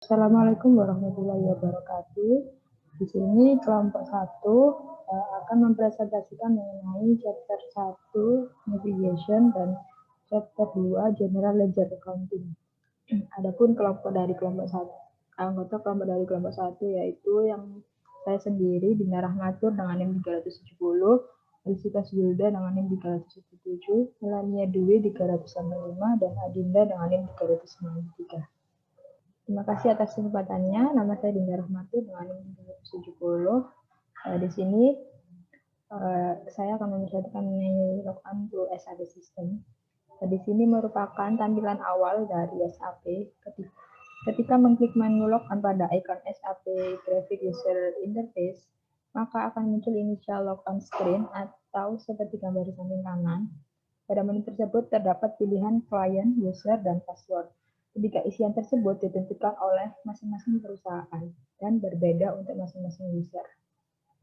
Assalamualaikum warahmatullahi wabarakatuh. Di sini kelompok 1 akan mempresentasikan mengenai chapter 1 Navigation dan chapter 2 General Ledger Accounting. Adapun anggota kelompok dari kelompok 1 yaitu yang saya sendiri, Dinda Rahmatur dengan NIM 370, Elisitas Yulda dengan NIM 377, Melania Dwi 395, dan Adinda dengan NIM 393. Terima kasih atas kesempatannya. Nama saya Dinda Rahmati dengan NIM 370. Di sini saya akan memperlihatkan mengenai login to SAP System. Di sini merupakan tampilan awal dari SAP. Ketika mengklik menu login pada ikon SAP Graphic User Interface, maka akan muncul initial login screen atau seperti gambar di samping kanan. Pada menu tersebut terdapat pilihan client, user, dan password. Ketika isian tersebut ditentukan oleh masing-masing perusahaan dan berbeda untuk masing-masing user.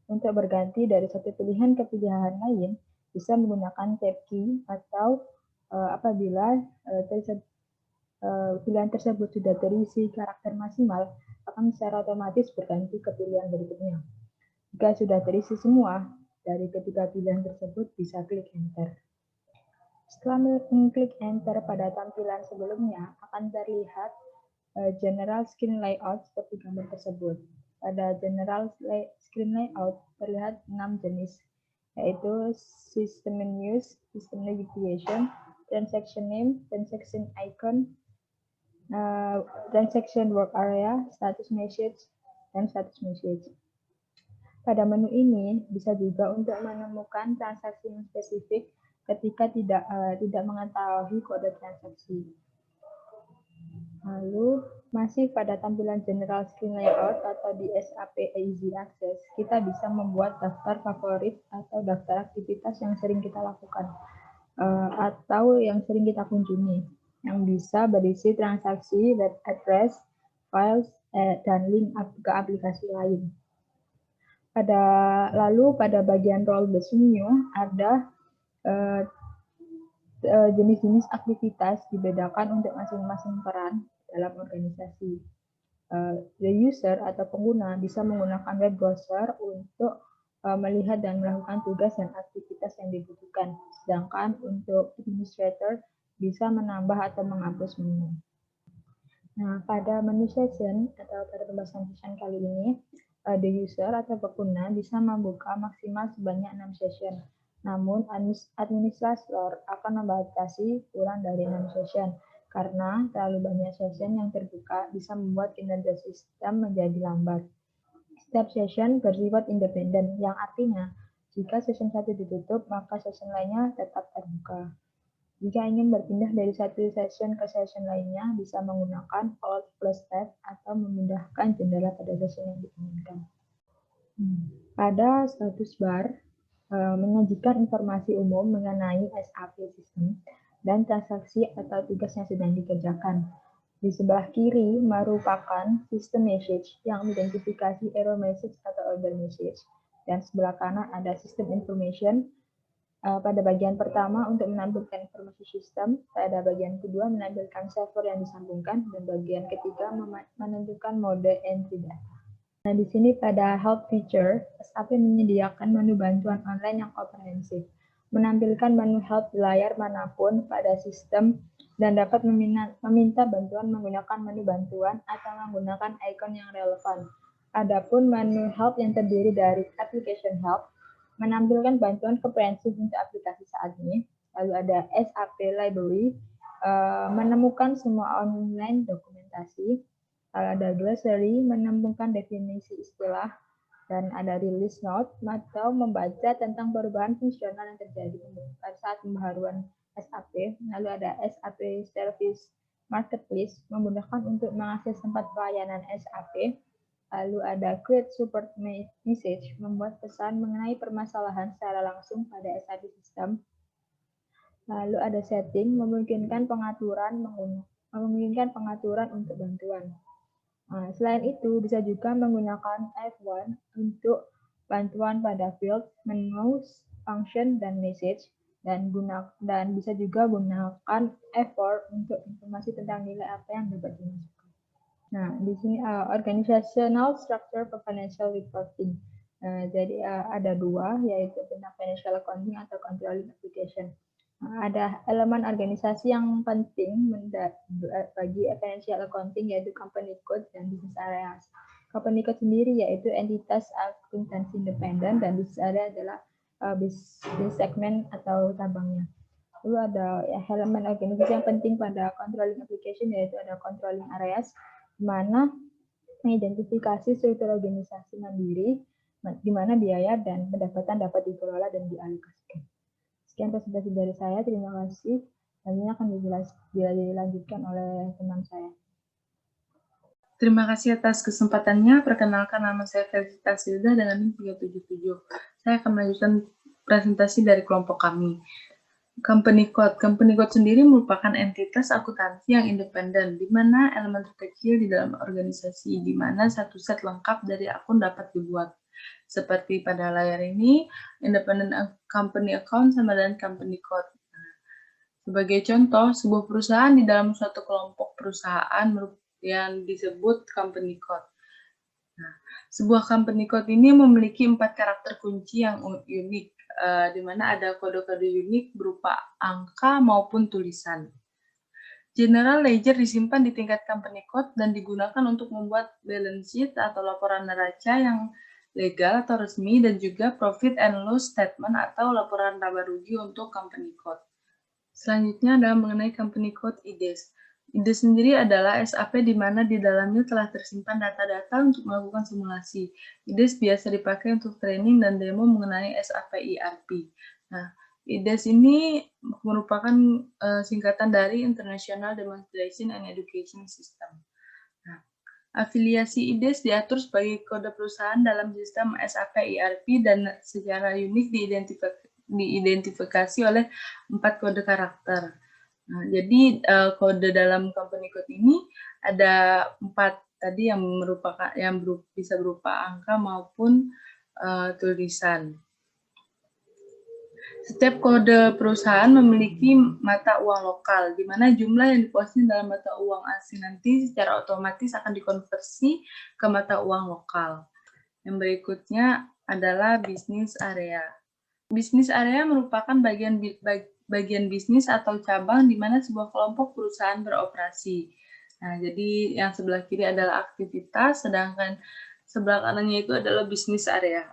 Untuk berganti dari satu pilihan ke pilihan lain, bisa menggunakan tab key atau apabila pilihan tersebut sudah terisi karakter maksimal, akan secara otomatis berganti ke pilihan berikutnya. Jika sudah terisi semua dari ketiga pilihan tersebut, bisa klik enter. Setelah mengklik enter pada tampilan sebelumnya, akan terlihat general screen layout seperti gambar tersebut. Pada general screen layout terlihat 6 jenis, yaitu system menus, system navigation, transaction name, transaction icon, transaction work area, status message, dan status message. Pada menu ini bisa juga untuk menemukan transaksi yang spesifik ketika tidak mengetahui kode transaksi. Lalu masih pada tampilan general screen layout atau di SAP Easy Access, kita bisa membuat daftar favorit atau daftar aktivitas yang sering kita lakukan atau yang sering kita kunjungi, yang bisa berisi transaksi, web address, files, dan link ke aplikasi lain. Lalu pada bagian role-based menu ada jenis-jenis aktivitas dibedakan untuk masing-masing peran dalam organisasi. The user atau pengguna bisa menggunakan web browser untuk melihat dan melakukan tugas dan aktivitas yang dibutuhkan, sedangkan untuk administrator bisa menambah atau menghapus menu. Nah, pada menu session atau pada pembahasan session kali ini, the user atau pengguna bisa membuka maksimal sebanyak 6 session. Namun, administrator akan membatasi kurang dari 6 session karena terlalu banyak session yang terbuka bisa membuat kinerja sistem menjadi lambat. Setiap session bersifat independen, yang artinya jika session 1 ditutup, maka session lainnya tetap terbuka. Jika ingin berpindah dari satu session ke session lainnya, bisa menggunakan Alt plus Tab atau memindahkan jendela pada session yang diinginkan. Pada status bar, menyajikan informasi umum mengenai SAP System dan transaksi atau tugas yang sedang dikerjakan. Di sebelah kiri merupakan system message yang mengidentifikasi error message atau order message. Dan sebelah kanan ada system information. Pada bagian pertama untuk menampilkan informasi sistem, pada bagian kedua menampilkan server yang disambungkan, dan bagian ketiga menentukan mode entry data. Nah, di sini pada help feature, SAP menyediakan menu bantuan online yang komprehensif, menampilkan menu help di layar manapun pada sistem, dan dapat meminta bantuan menggunakan menu bantuan atau menggunakan icon yang relevan. Adapun menu help yang terdiri dari application help, menampilkan bantuan komprehensif untuk aplikasi saat ini. Lalu ada SAP Library, menemukan semua online dokumentasi. Lalu ada glossary, menemukan definisi istilah. Dan ada release note, atau membaca tentang perubahan fungsional yang terjadi pada saat pembaharuan SAP. Lalu ada SAP Service Marketplace, memudahkan untuk mengakses tempat pelayanan SAP. Lalu ada create support message, membuat pesan mengenai permasalahan secara langsung pada SAP System. Lalu ada setting, memungkinkan pengaturan untuk bantuan. Nah, selain itu, bisa juga menggunakan F1 untuk bantuan pada field, menu, function, dan message. Dan bisa juga gunakan F4 untuk informasi tentang nilai apa yang dapat dimasukkan. Nah, di sini organizational structure for financial reporting. Jadi ada dua, yaitu tentang financial accounting atau controlling application. Ada elemen organisasi yang penting bagi financial accounting, yaitu company code dan business areas. Company code sendiri yaitu entitas akuntansi independen, dan business area adalah business segment atau cabangnya. Lalu ada elemen organisasi yang penting pada controlling application, yaitu ada controlling areas, di mana mengidentifikasi struktur organisasi mandiri, di mana biaya dan pendapatan dapat dikelola dan dialokasikan. Sekian presentasi dari saya, terima kasih. Selanjutnya akan dilanjutkan oleh teman saya. Terima kasih atas kesempatannya. Perkenalkan, nama saya Felicitas Silda dengan NIM 377. Saya akan melanjutkan presentasi dari kelompok kami. Company Code. Company Code sendiri merupakan entitas akuntansi yang independen, di mana elemen terkecil di dalam organisasi, di mana satu set lengkap dari akun dapat dibuat. Seperti pada layar ini, Independent Company Account sama dengan Company Code. Sebagai contoh, sebuah perusahaan di dalam suatu kelompok perusahaan yang disebut Company Code. Nah, sebuah Company Code ini memiliki 4 karakter kunci yang unik, di mana ada kode-kode unik berupa angka maupun tulisan. General ledger disimpan di tingkat company code dan digunakan untuk membuat balance sheet atau laporan neraca yang legal atau resmi, dan juga profit and loss statement atau laporan laba rugi untuk company code. Selanjutnya adalah mengenai company code IDES. IDES sendiri adalah SAP di mana di dalamnya telah tersimpan data-data untuk melakukan simulasi. IDES biasa dipakai untuk training dan demo mengenai SAP ERP. Nah, IDES ini merupakan singkatan dari International Demonstration and Education System. Nah, afiliasi IDES diatur sebagai kode perusahaan dalam sistem SAP ERP dan secara unik diidentifikasi oleh 4 kode karakter. Nah, jadi kode dalam company code ini ada 4 tadi yang bisa berupa angka maupun tulisan. Setiap kode perusahaan memiliki mata uang lokal, di mana jumlah yang diposting dalam mata uang asing nanti secara otomatis akan dikonversi ke mata uang lokal. Yang berikutnya adalah bisnis area. Bisnis area merupakan bagian bisnis atau cabang di mana sebuah kelompok perusahaan beroperasi. Nah, jadi yang sebelah kiri adalah aktivitas, sedangkan sebelah kanannya itu adalah bisnis area.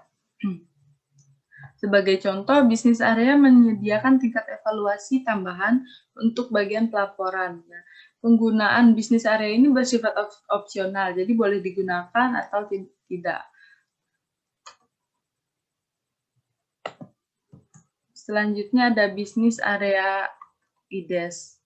Sebagai contoh, bisnis area menyediakan tingkat evaluasi tambahan untuk bagian pelaporan. Nah, penggunaan bisnis area ini bersifat opsional, jadi boleh digunakan atau tidak. Selanjutnya ada bisnis area IDES.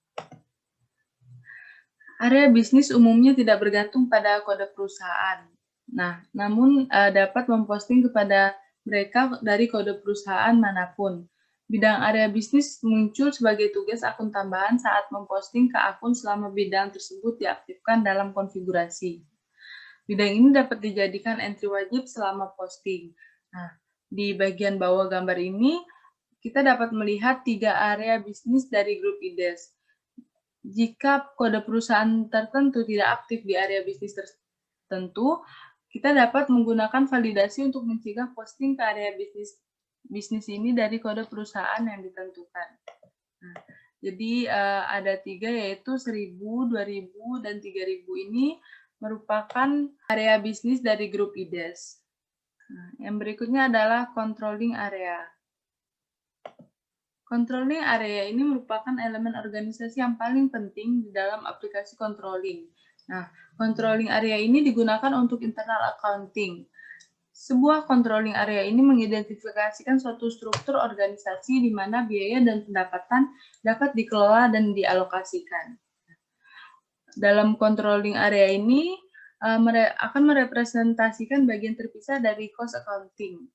Area bisnis umumnya tidak bergantung pada kode perusahaan. Nah, namun dapat memposting kepada mereka dari kode perusahaan manapun. Bidang area bisnis muncul sebagai tugas akun tambahan saat memposting ke akun selama bidang tersebut diaktifkan dalam konfigurasi. Bidang ini dapat dijadikan entry wajib selama posting. Nah, di bagian bawah gambar ini, kita dapat melihat 3 area bisnis dari grup IDES. Jika kode perusahaan tertentu tidak aktif di area bisnis tertentu, kita dapat menggunakan validasi untuk mencegah posting ke area bisnis ini dari kode perusahaan yang ditentukan. Nah, jadi ada 3, yaitu 1000, 2000, dan 3000 ini merupakan area bisnis dari grup IDES. Nah, yang berikutnya adalah controlling area. Controlling area ini merupakan elemen organisasi yang paling penting di dalam aplikasi controlling. Nah, controlling area ini digunakan untuk internal accounting. Sebuah controlling area ini mengidentifikasikan suatu struktur organisasi di mana biaya dan pendapatan dapat dikelola dan dialokasikan. Dalam controlling area ini akan merepresentasikan bagian terpisah dari cost accounting.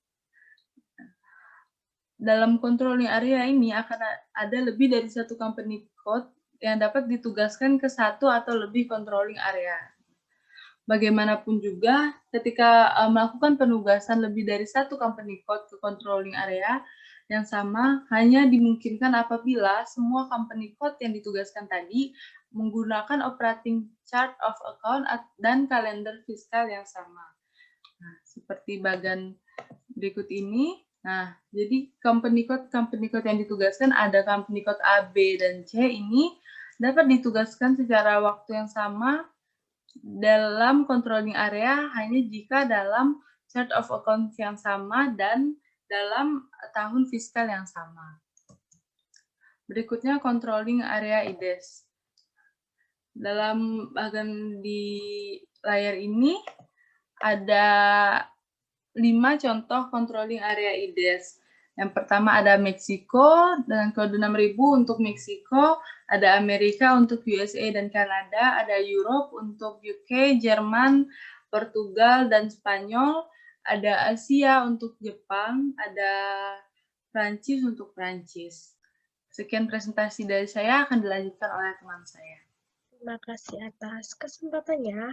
Dalam controlling area ini akan ada lebih dari satu company code yang dapat ditugaskan ke satu atau lebih controlling area. Bagaimanapun juga, ketika melakukan penugasan lebih dari satu company code ke controlling area yang sama, hanya dimungkinkan apabila semua company code yang ditugaskan tadi menggunakan operating chart of account dan kalender fiskal yang sama. Nah, seperti bagian berikut ini. Nah, jadi company code yang ditugaskan ada company code A, B, dan C ini dapat ditugaskan secara waktu yang sama dalam controlling area hanya jika dalam chart of account yang sama dan dalam tahun fiskal yang sama. Berikutnya controlling area IDES. Dalam bagian di layar ini ada 5 contoh controlling area IDES. Yang pertama ada Meksiko dengan kode 6000 untuk Meksiko, ada Amerika untuk USA dan Kanada, ada Europe untuk UK, Jerman, Portugal, dan Spanyol, ada Asia untuk Jepang, ada Prancis untuk Prancis. Sekian presentasi dari saya, akan dilanjutkan oleh teman saya. Terima kasih atas kesempatannya.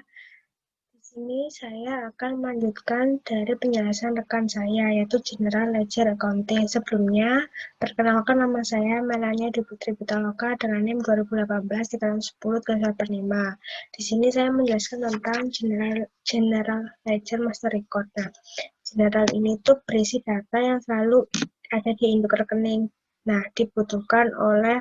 Di sini saya akan melanjutkan dari penjelasan rekan saya, yaitu General Ledger Accounting. Sebelumnya, perkenalkan nama saya Melania Putri Pitaloka dengan NIM 2018-10-5. Di sini saya menjelaskan tentang General Ledger Master Record. Nah, General ini tuh berisi data yang selalu ada di induk rekening. Nah, dibutuhkan oleh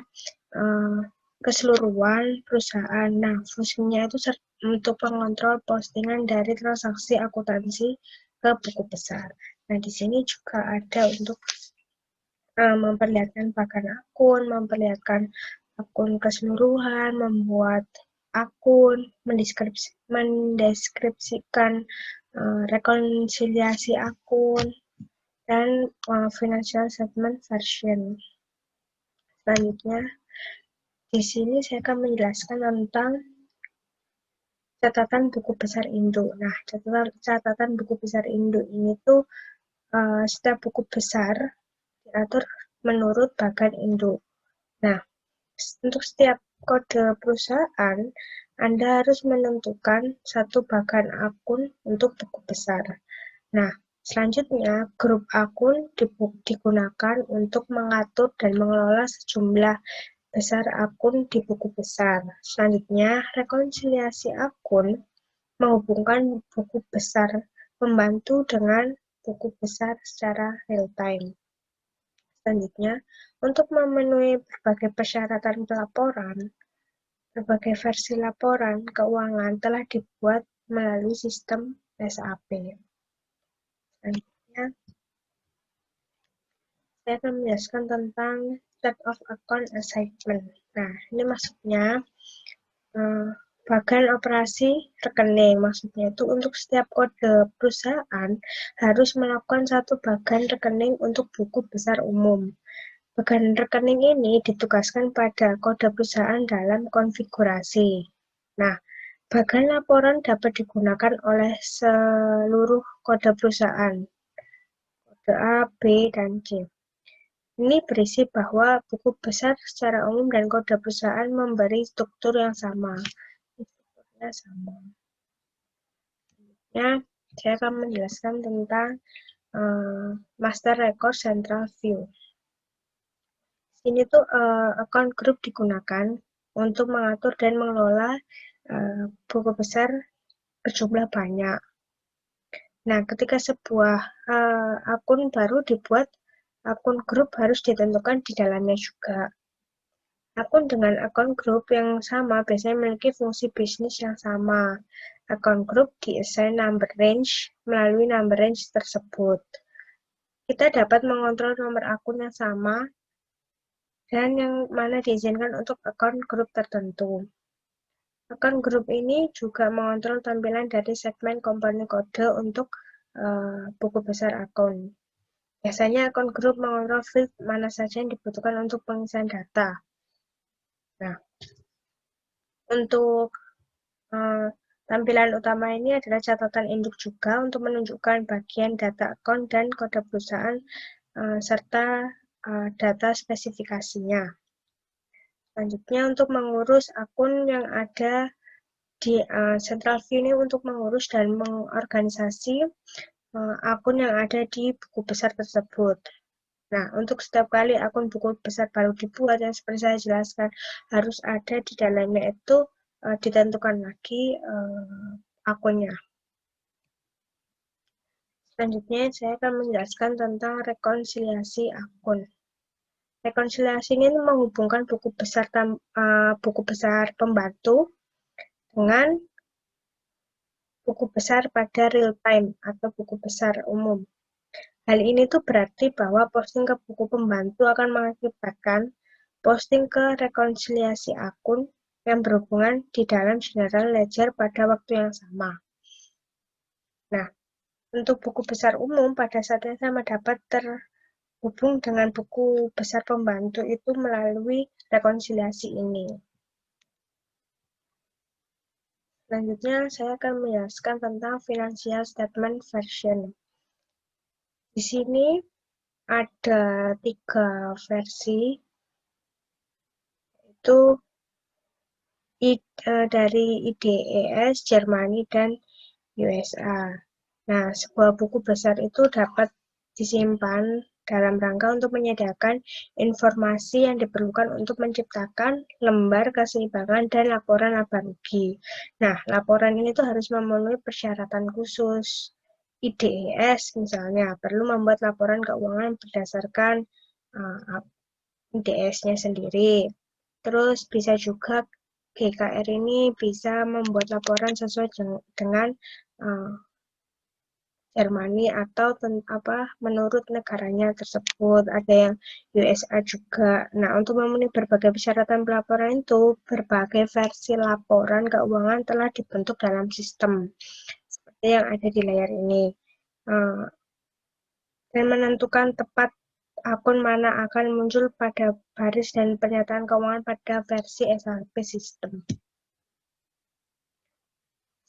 keseluruhan perusahaan. Nah, fungsinya itu untuk mengontrol postingan dari transaksi akuntansi ke buku besar. Nah, di sini juga ada untuk memperlihatkan bagan akun, memperlihatkan akun keseluruhan, membuat akun, mendeskripsikan rekonsiliasi akun, dan financial statement version. Selanjutnya, di sini saya akan menjelaskan tentang catatan buku besar induk. Nah, catatan buku besar induk ini tuh setiap buku besar diatur menurut bagan induk. Nah, untuk setiap kode perusahaan, Anda harus menentukan satu bagan akun untuk buku besar. Nah, selanjutnya grup akun digunakan untuk mengatur dan mengelola sejumlah besar akun di buku besar. Selanjutnya, rekonsiliasi akun menghubungkan buku besar membantu dengan buku besar secara real-time. Selanjutnya, untuk memenuhi berbagai persyaratan pelaporan, berbagai versi laporan keuangan telah dibuat melalui sistem SAP. Selanjutnya, saya akan menjelaskan tentang chart of account assignment. Nah, ini maksudnya bagan operasi rekening. Maksudnya itu untuk setiap kode perusahaan harus melakukan satu bagan rekening untuk buku besar umum. Bagan rekening ini ditugaskan pada kode perusahaan dalam konfigurasi. Nah, bagan laporan dapat digunakan oleh seluruh kode perusahaan, kode A, B, dan C. Ini berisi bahwa buku besar secara umum dan kode perusahaan memberi struktur yang sama. Strukturnya sama. Selanjutnya, saya akan menjelaskan tentang Master Record Central View. Ini tuh account group digunakan untuk mengatur dan mengelola buku besar berjumlah banyak. Nah, ketika sebuah akun baru dibuat, akun grup harus ditentukan di dalamnya juga. Akun dengan akun grup yang sama biasanya memiliki fungsi bisnis yang sama. Akun grup di-assign number range melalui number range tersebut. Kita dapat mengontrol nomor akun yang sama dan yang mana diizinkan untuk akun grup tertentu. Akun grup ini juga mengontrol tampilan dari segmen company code untuk buku besar akun. Biasanya akun grup mengontrol field mana saja yang dibutuhkan untuk pengisian data. Nah, untuk tampilan utama ini adalah catatan induk juga untuk menunjukkan bagian data akun dan kode perusahaan serta data spesifikasinya. Selanjutnya untuk mengurus akun yang ada di Central View ini untuk mengurus dan mengorganisasi akun yang ada di buku besar tersebut. Nah, untuk setiap kali akun buku besar baru dibuat, yang seperti saya jelaskan, harus ada di dalamnya itu ditentukan lagi akunnya. Selanjutnya, saya akan menjelaskan tentang rekonsiliasi akun. Rekonsiliasi ini menghubungkan buku besar pembantu dengan buku besar pada real time atau buku besar umum. Hal ini tuh berarti bahwa posting ke buku pembantu akan mengakibatkan posting ke rekonsiliasi akun yang berhubungan di dalam general ledger pada waktu yang sama. Nah, untuk buku besar umum pada saat yang sama dapat terhubung dengan buku besar pembantu itu melalui rekonsiliasi ini. Selanjutnya, saya akan menjelaskan tentang financial statement version. Di sini ada 3 versi, itu dari IDES, Jermani, dan USA. Nah, sebuah buku besar itu dapat disimpan dalam rangka untuk menyediakan informasi yang diperlukan untuk menciptakan lembar keseimbangan dan laporan laba rugi. Nah, laporan ini tuh harus memenuhi persyaratan khusus. IDES misalnya perlu membuat laporan keuangan berdasarkan IDES-nya sendiri. Terus bisa juga GKR ini bisa membuat laporan sesuai dengan Jermani atau menurut negaranya tersebut. Ada yang USA juga. Nah, untuk memenuhi berbagai persyaratan pelaporan itu, berbagai versi laporan keuangan telah dibentuk dalam sistem seperti yang ada di layar ini. Dan menentukan tepat akun mana akan muncul pada baris dan pernyataan keuangan pada versi SAP sistem.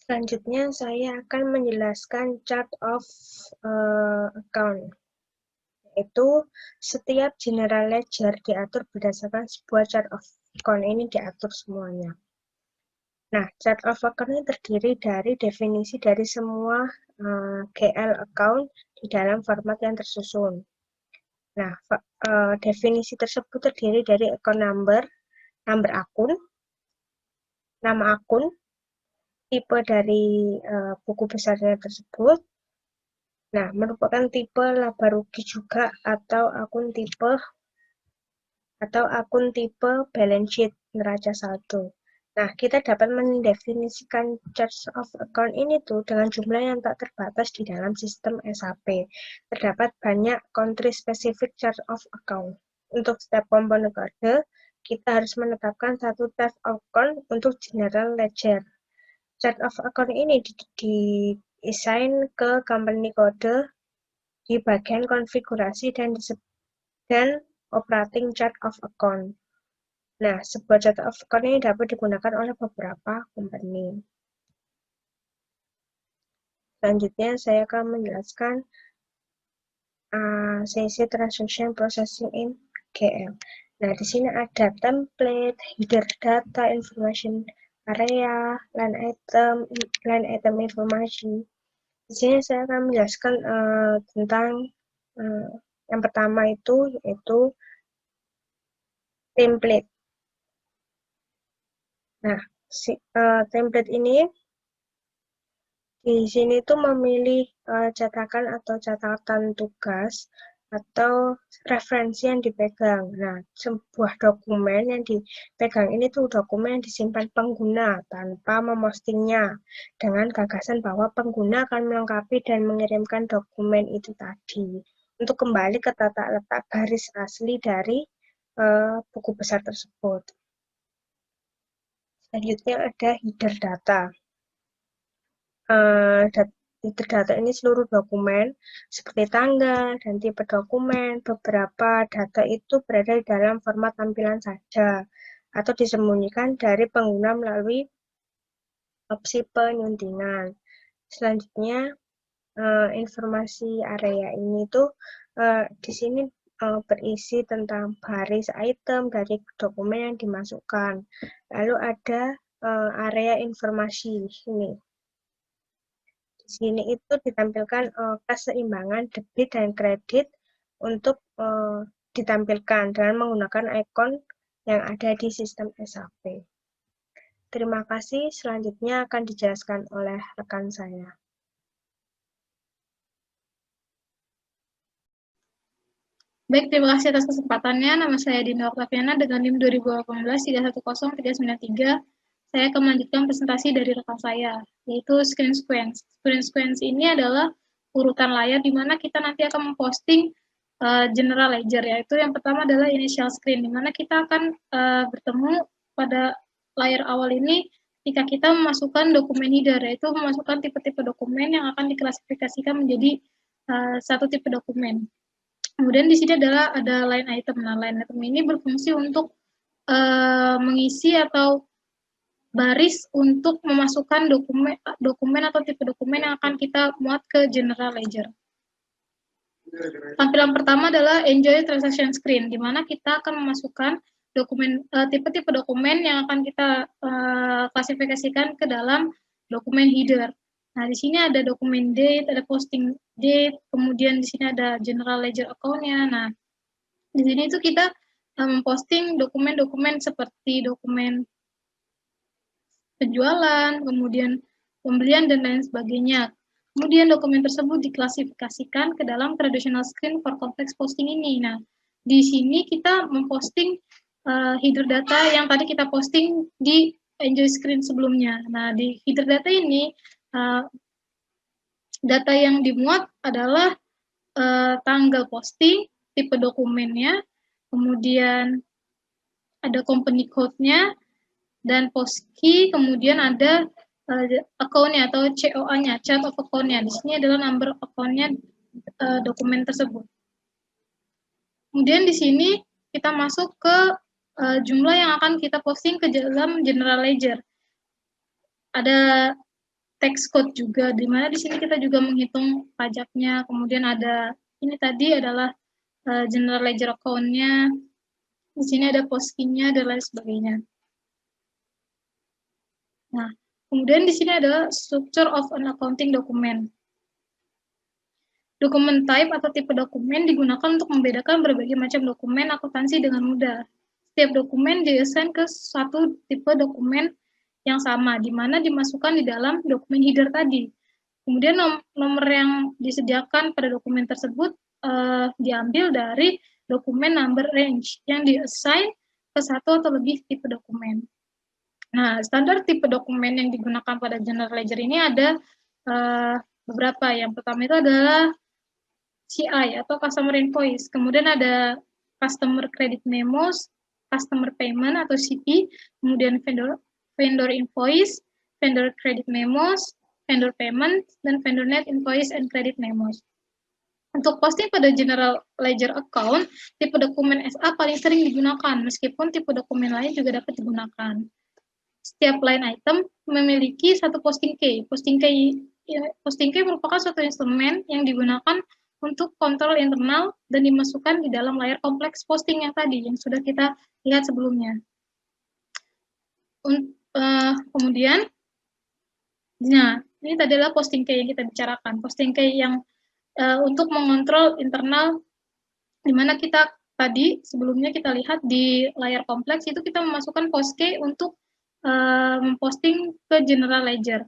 Selanjutnya, saya akan menjelaskan chart of account. Yaitu setiap general ledger diatur berdasarkan sebuah chart of account. Ini diatur semuanya. Nah, chart of account ini terdiri dari definisi dari semua GL account di dalam format yang tersusun. Nah, definisi tersebut terdiri dari account number akun, nama akun, tipe dari buku besarnya tersebut. Nah, merupakan tipe laba rugi juga atau akun tipe balance sheet neraca saldo. Nah, kita dapat mendefinisikan chart of account ini tuh dengan jumlah yang tak terbatas di dalam sistem SAP. Terdapat banyak country specific chart of account. Untuk setiap komponen kode, kita harus menetapkan satu type of account untuk general ledger. Chart of account ini di-assign ke company kode di bagian konfigurasi dan operating chart of account. Nah, sebuah chart of account ini dapat digunakan oleh beberapa company. Selanjutnya, saya akan menjelaskan CC Transaction Processing in GL. Nah, di sini ada template, header data, information area, line item informasi. Di sini saya akan menjelaskan tentang yang pertama itu yaitu template. Nah, template ini di sini tuh memilih cetakan atau catatan tugas atau referensi yang dipegang. Nah, sebuah dokumen yang dipegang ini tuh dokumen yang disimpan pengguna tanpa memostingnya dengan gagasan bahwa pengguna akan melengkapi dan mengirimkan dokumen itu tadi untuk kembali ke tata letak garis asli dari buku besar tersebut. Selanjutnya ada header data. Header data ini seluruh dokumen seperti tanggal dan tipe dokumen. Beberapa data itu berada di dalam format tampilan saja atau disembunyikan dari pengguna melalui opsi penyuntingan. Selanjutnya informasi area ini tuh di sini berisi tentang baris item dari dokumen yang dimasukkan. Lalu ada area informasi ini. Di sini itu ditampilkan keseimbangan debit dan kredit untuk ditampilkan dengan menggunakan ikon yang ada di sistem SAP. Terima kasih, selanjutnya akan dijelaskan oleh rekan saya. Baik, terima kasih atas kesempatannya. Nama saya Dinda Oktaviana dengan NIM 2018-310313. Saya akan melanjutkan presentasi dari rekan saya, yaitu screen sequence. Screen sequence ini adalah urutan layar di mana kita nanti akan memposting general ledger, yaitu yang pertama adalah initial screen, di mana kita akan bertemu pada layar awal ini ketika kita memasukkan dokumen header, yaitu memasukkan tipe-tipe dokumen yang akan diklasifikasikan menjadi satu tipe dokumen. Kemudian di sini ada line item. Nah, line item ini berfungsi untuk mengisi atau baris untuk memasukkan dokumen atau tipe dokumen yang akan kita muat ke general ledger. Tampilan pertama adalah enjoy transaction screen, di mana kita akan memasukkan dokumen tipe-tipe dokumen yang akan kita klasifikasikan ke dalam dokumen header. Nah, di sini ada dokumen date, ada posting date, kemudian di sini ada general ledger account-nya. Nah, di sini itu kita memposting dokumen-dokumen seperti dokumen penjualan, kemudian pembelian, dan lain sebagainya. Kemudian dokumen tersebut diklasifikasikan ke dalam traditional screen for complex posting ini. Nah, di sini kita memposting header data yang tadi kita posting di enjoy screen sebelumnya. Nah, di header data ini, data yang dimuat adalah tanggal posting, tipe dokumennya, kemudian ada company code-nya, dan post key, kemudian ada account-nya atau COA-nya, chart of account-nya. Di sini adalah number account-nya dokumen tersebut. Kemudian di sini kita masuk ke jumlah yang akan kita posting ke dalam general ledger. Ada text code juga, di mana di sini kita juga menghitung pajaknya. Kemudian ada, ini tadi adalah general ledger account-nya. Di sini ada post key-nya dan lain sebagainya. Nah, kemudian di sini ada structure of an accounting document. Dokumen type atau tipe dokumen digunakan untuk membedakan berbagai macam dokumen akuntansi dengan mudah. Setiap dokumen diassign ke satu tipe dokumen yang sama, di mana dimasukkan di dalam dokumen header tadi. Kemudian nomor yang disediakan pada dokumen tersebut diambil dari dokumen number range yang diassign ke satu atau lebih tipe dokumen. Nah, standar tipe dokumen yang digunakan pada general ledger ini ada beberapa. Yang pertama itu adalah CI atau customer invoice. Kemudian ada customer credit memos, customer payment atau CP, kemudian vendor invoice, vendor credit memos, vendor payment, dan vendor net invoice and credit memos. Untuk posting pada general ledger account, tipe dokumen SA paling sering digunakan, meskipun tipe dokumen lain juga dapat digunakan. Setiap line item memiliki satu posting key. Posting key merupakan suatu instrumen yang digunakan untuk kontrol internal dan dimasukkan di dalam layar kompleks posting yang tadi, yang sudah kita lihat sebelumnya. Kemudian, nah, ini tadi adalah posting key yang kita bicarakan. Posting key yang untuk mengontrol internal, di mana kita tadi sebelumnya kita lihat di layar kompleks itu kita memasukkan post key untuk memposting ke general ledger.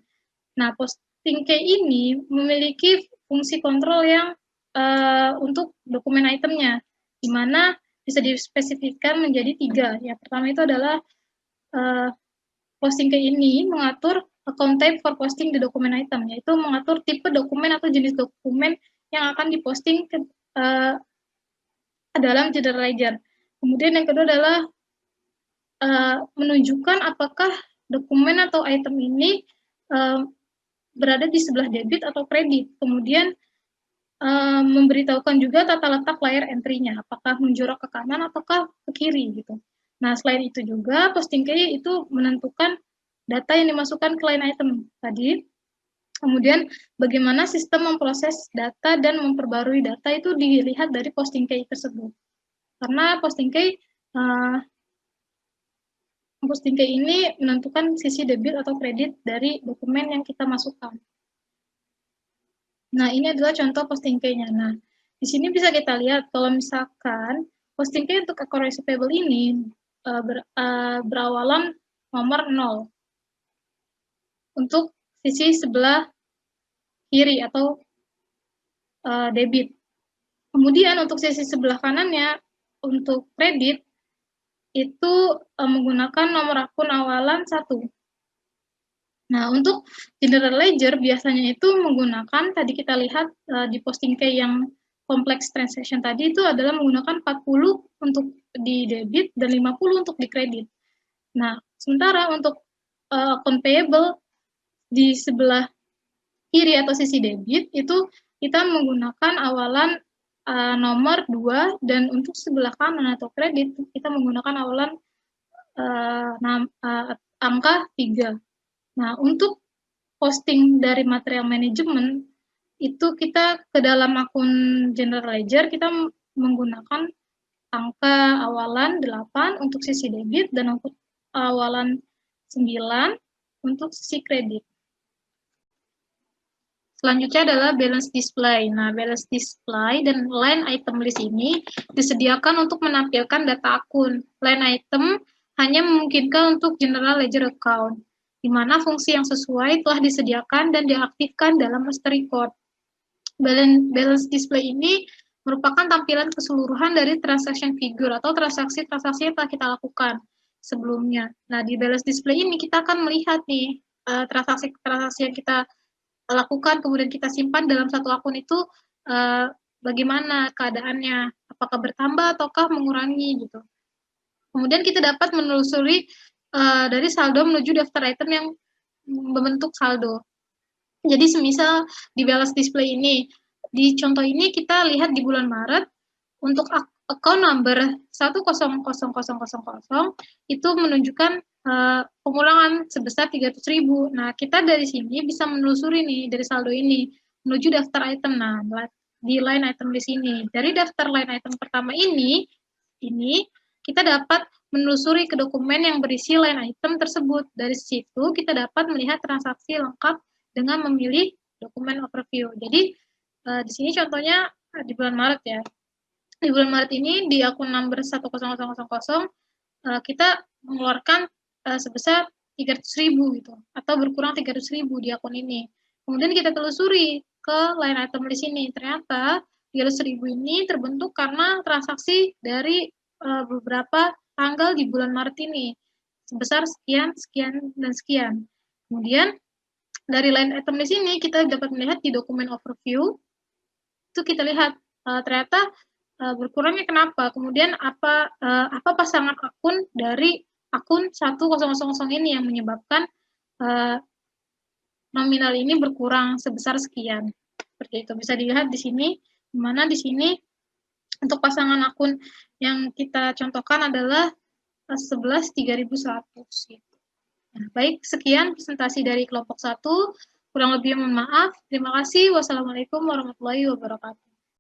Nah, posting key ini memiliki fungsi kontrol yang untuk dokumen itemnya, di mana bisa dispesifikkan menjadi 3. Yang pertama itu adalah posting key ini mengatur account type for posting di dokumen item, yaitu mengatur tipe dokumen atau jenis dokumen yang akan diposting ke dalam general ledger. Kemudian yang kedua adalah menunjukkan apakah dokumen atau item ini berada di sebelah debit atau kredit. Kemudian memberitahukan juga tata letak layar entry-nya, apakah menjorok ke kanan ataukah ke kiri gitu. Nah, selain itu juga posting key itu menentukan data yang dimasukkan ke line item tadi. Kemudian bagaimana sistem memproses data dan memperbarui data itu dilihat dari posting key tersebut. Karena posting key ini menentukan sisi debit atau kredit dari dokumen yang kita masukkan. Nah, ini adalah contoh posting key-nya. Nah, di Di sini bisa kita lihat kalau misalkan posting key untuk account receivable ini berawalan nomor 0 untuk sisi sebelah kiri atau debit. Kemudian untuk sisi sebelah kanannya untuk kredit itu menggunakan nomor akun awalan 1. Nah, untuk general ledger biasanya itu menggunakan, tadi kita lihat di posting key yang complex transaction tadi itu adalah menggunakan 40 untuk di debit dan 50 untuk di kredit. Nah, sementara untuk account payable di sebelah kiri atau sisi debit itu kita menggunakan awalan nomor 2 dan untuk sebelah kanan atau kredit kita menggunakan awalan angka 3. Nah, untuk posting dari material manajemen itu kita ke dalam akun general ledger kita menggunakan angka awalan 8 untuk sisi debit dan untuk awalan 9 untuk sisi kredit. Selanjutnya adalah balance display. Nah, balance display dan line item list ini disediakan untuk menampilkan data akun. Line item hanya memungkinkan untuk general ledger account, di mana fungsi yang sesuai telah disediakan dan diaktifkan dalam master record. Balance display ini merupakan tampilan keseluruhan dari transaction figure atau transaksi-transaksi yang telah kita lakukan sebelumnya. Nah, di balance display ini kita akan melihat nih transaksi-transaksi yang kita lakukan, kemudian kita simpan dalam satu akun itu bagaimana keadaannya, apakah bertambah ataukah mengurangi gitu. Kemudian kita dapat menelusuri dari saldo menuju daftar item yang membentuk saldo. Jadi semisal di balance display ini, di contoh ini kita lihat di bulan Maret, untuk account number 1000000 itu menunjukkan pengurangan sebesar 300.000. Nah, kita dari sini bisa menelusuri nih dari saldo ini menuju daftar item. Nah, di line item di sini. Dari daftar line item pertama ini kita dapat menelusuri ke dokumen yang berisi line item tersebut. Dari situ kita dapat melihat transaksi lengkap dengan memilih dokumen overview. Jadi di sini contohnya di bulan Maret ya. Di bulan Maret ini di akun number 10000 kita mengeluarkan sebesar 300.000 gitu atau berkurang 300.000 di akun ini. Kemudian kita telusuri ke line item di sini. Ternyata 300.000 ini terbentuk karena transaksi dari beberapa tanggal di bulan Maret ini sebesar sekian, sekian, dan sekian. Kemudian dari line item di sini kita dapat melihat di dokumen overview itu kita lihat ternyata berkurangnya kenapa? Kemudian apa pasangan akun dari akun 10000 ini yang menyebabkan nominal ini berkurang sebesar sekian. Seperti itu bisa dilihat di sini, di mana di sini untuk pasangan akun yang kita contohkan adalah 11.3100. Nah, baik, sekian presentasi dari kelompok 1. Kurang lebih mohon maaf. Terima kasih. Wassalamualaikum warahmatullahi wabarakatuh.